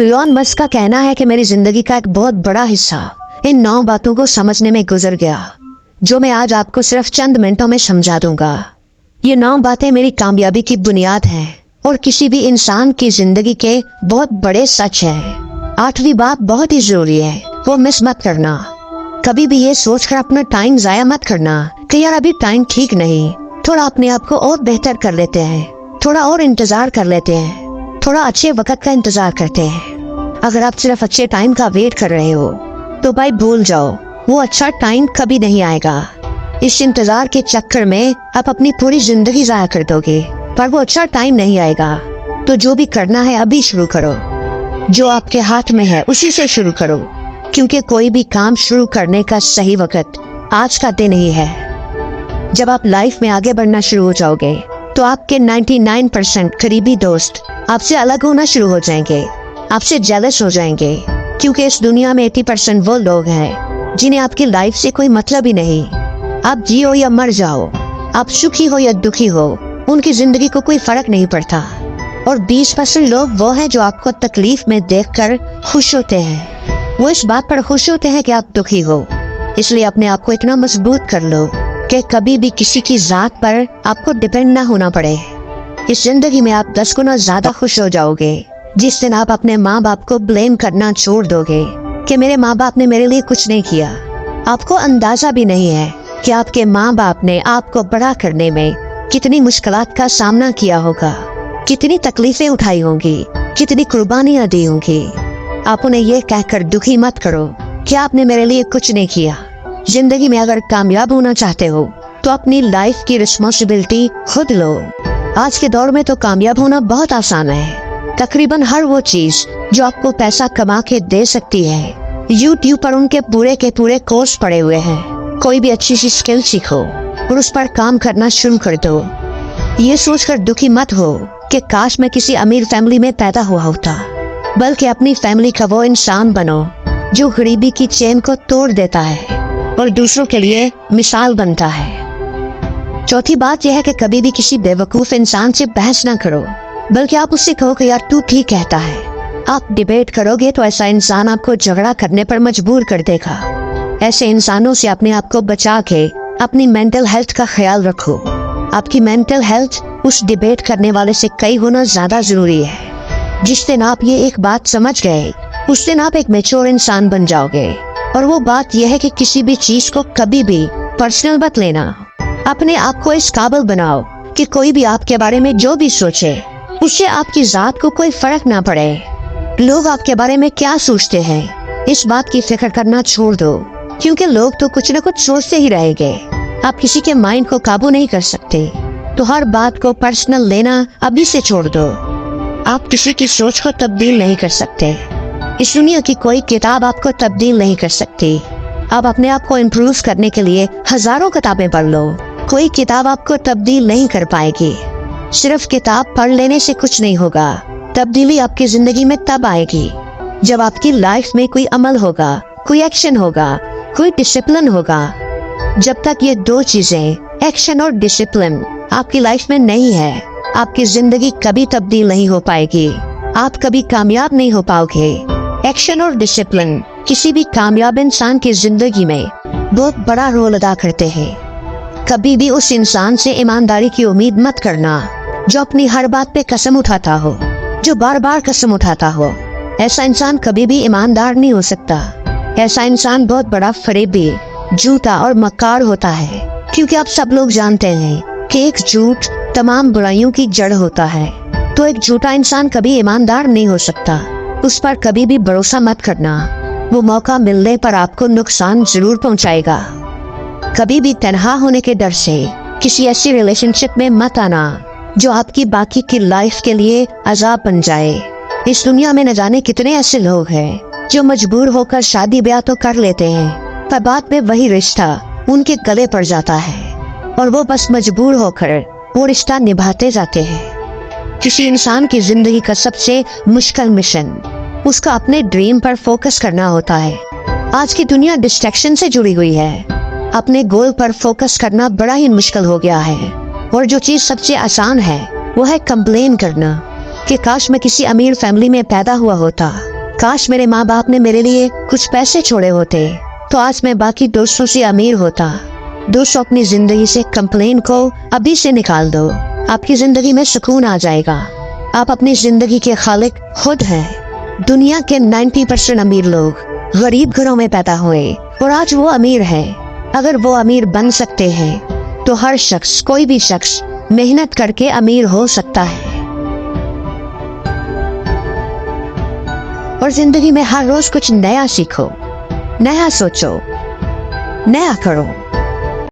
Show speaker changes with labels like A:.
A: Elon Musk का कहना है कि मेरी जिंदगी का एक बहुत बड़ा हिस्सा इन 9 बातों को समझने में गुजर गया, जो मैं आज आपको सिर्फ चंद मिनटों में समझा दूंगा। ये 9 बातें मेरी कामयाबी की बुनियाद हैं और किसी भी इंसान की जिंदगी के बहुत बड़े सच हैं। 8वीं बात बहुत ही जरूरी है, वो मिस मत करना। कभी भी ये सोचकर अपना टाइम जाया मत करना कि यार अभी टाइम ठीक नहीं, थोड़ा अपने आप को और बेहतर कर लेते हैं, थोड़ा और इंतजार कर लेते हैं, थोड़ा अच्छे वक्त का इंतजार करते हैं। अगर आप सिर्फ अच्छे टाइम का वेट कर रहे हो तो भाई भूल जाओ, वो अच्छा टाइम कभी नहीं आएगा। इस इंतजार के चक्कर में आप अपनी पूरी जिंदगी जाया कर दोगे, पर वो अच्छा टाइम नहीं आएगा। तो जो भी करना है अभी शुरू करो, जो आपके हाथ में है उसी से शुरू करो, क्योंकि कोई भी काम शुरू करने का सही वक्त आज का दिन ही है। जब आप लाइफ में आगे बढ़ना शुरू हो जाओगे तो आपके 99% करीबी दोस्त आपसे अलग होना शुरू हो जाएंगे, आपसे जेलस हो जाएंगे, क्योंकि इस दुनिया में 80% वो लोग हैं जिन्हें आपकी लाइफ से कोई मतलब ही नहीं। आप जियो या मर जाओ, आप सुखी हो या दुखी हो, उनकी जिंदगी को कोई फर्क नहीं पड़ता। और 20% लोग वो हैं जो आपको तकलीफ में देखकर खुश होते हैं। वो इस बात पर खुश होते हैं कि आप दुखी हो, इसलिए अपने आप को इतना मजबूत कर लो कि कभी भी किसी की जात पर आपको डिपेंड ना होना पड़े। इस जिंदगी में आप 10 गुना ज्यादा खुश हो जाओगे जिस दिन आप अपने माँ बाप को ब्लेम करना छोड़ दोगे कि मेरे माँ बाप ने मेरे लिए कुछ नहीं किया। आपको अंदाजा भी नहीं है कि आपके माँ बाप ने आपको बड़ा करने में कितनी मुश्किलात का सामना किया होगा, कितनी तकलीफें उठाई होंगी, कितनी कुर्बानियां दी होंगी। आप उन्हें ये कहकर दुखी मत करो कि आपने मेरे लिए कुछ नहीं किया। जिंदगी में अगर कामयाब होना चाहते हो तो अपनी लाइफ की रिस्पॉन्सिबिलिटी खुद लो। आज के दौर में तो कामयाब होना बहुत आसान है। तकरीबन हर वो चीज जो आपको पैसा कमा के दे सकती है, YouTube पर उनके पूरे के पूरे कोर्स पड़े हुए हैं। कोई भी अच्छी सी स्किल सीखो और उस पर काम करना शुरू कर दो। ये सोचकर दुखी मत हो कि काश मैं किसी अमीर फैमिली में पैदा हुआ होता, बल्कि अपनी फैमिली का वो इंसान बनो जो गरीबी की चेन को तोड़ देता है और दूसरों के लिए मिसाल बनता है। चौथी बात यह है कि कभी भी किसी बेवकूफ इंसान से बहस ना करो, बल्कि आप उससे कहो कि यार तू ठीक कहता है। आप डिबेट करोगे तो ऐसा इंसान आपको झगड़ा करने पर मजबूर कर देगा। ऐसे इंसानों से अपने आप को बचा के अपनी मेंटल हेल्थ का ख्याल रखो। आपकी मेंटल हेल्थ उस डिबेट करने वाले से कई गुना ज्यादा जरूरी है। जिस दिन आप ये एक बात समझ गए, उस दिन आप एक मैच्योर इंसान बन जाओगे। और वो बात यह है कि किसी भी चीज को कभी भी पर्सनल मत लेना। अपने आप को इस काबिल बनाओ कि कोई भी आपके बारे में जो भी सोचे उससे आपकी जात को कोई फर्क ना पड़े। लोग आपके बारे में क्या सोचते हैं इस बात की फिक्र करना छोड़ दो, क्योंकि लोग तो कुछ न कुछ सोचते ही रहेंगे। आप किसी के माइंड को काबू नहीं कर सकते, तो हर बात को पर्सनल लेना अभी से छोड़ दो। आप किसी की सोच को तब्दील नहीं कर सकते। इस दुनिया की कोई किताब आपको तब्दील नहीं कर सकती। आप अपने आप को इम्प्रूव करने के लिए हजारों किताबें पढ़ लो, कोई किताब आपको तब्दील नहीं कर पाएगी। सिर्फ किताब पढ़ लेने से कुछ नहीं होगा। तब्दीली आपकी जिंदगी में तब आएगी जब आपकी लाइफ में कोई अमल होगा, कोई एक्शन होगा, कोई डिसिप्लिन होगा। जब तक ये 2 चीजें, एक्शन और डिसिप्लिन, आपकी लाइफ में नहीं है, आपकी जिंदगी कभी तब्दील नहीं हो पाएगी। आप कभी कामयाब नहीं हो पाओगे। एक्शन और डिसिप्लिन किसी भी कामयाब इंसान की जिंदगी में बहुत बड़ा रोल अदा करते हैं। कभी भी उस इंसान से ईमानदारी की उम्मीद मत करना जो अपनी हर बात पे कसम उठाता हो, जो बार बार कसम उठाता हो। ऐसा इंसान कभी भी ईमानदार नहीं हो सकता। ऐसा इंसान बहुत बड़ा फरेबी, झूठा और मक्कार होता है, क्योंकि आप सब लोग जानते हैं कि एक झूठ तमाम बुराइयों की जड़ होता है। तो एक झूठा इंसान कभी ईमानदार नहीं हो सकता। उस पर कभी भी भरोसा मत करना, वो मौका मिलने पर आपको नुकसान जरूर पहुंचाएगा। कभी भी तन्हा होने के डर से किसी ऐसी रिलेशनशिप में मत आना जो आपकी बाकी की लाइफ के लिए अजाब बन जाए। इस दुनिया में न जाने कितने ऐसे लोग हैं जो मजबूर होकर शादी ब्याह तो कर लेते हैं, पर बाद में वही रिश्ता उनके गले पड़ जाता है और वो बस मजबूर होकर वो रिश्ता निभाते जाते हैं। किसी इंसान की जिंदगी का सबसे मुश्किल मिशन उसका अपने ड्रीम पर फोकस करना होता है। आज की दुनिया डिस्ट्रैक्शन से जुड़ी हुई है। अपने गोल पर फोकस करना बड़ा ही मुश्किल हो गया है। और जो चीज सबसे आसान है वो है कंप्लेन करना कि काश मैं किसी अमीर फैमिली में पैदा हुआ होता, काश मेरे माँ बाप ने मेरे लिए कुछ पैसे छोड़े होते तो आज मैं बाकी दोस्तों से अमीर होता। दोस्तों, अपनी जिंदगी से कंप्लेन को अभी से निकाल दो, आपकी जिंदगी में सुकून आ जाएगा। आप अपनी जिंदगी के खालिक खुद हैं। दुनिया के 90% अमीर लोग गरीब घरों में पैदा हुए और आज वो अमीर हैं। अगर वो अमीर बन सकते हैं तो हर शख्स, कोई भी शख्स मेहनत करके अमीर हो सकता है। और जिंदगी में हर रोज कुछ नया सीखो, नया सोचो, नया करो।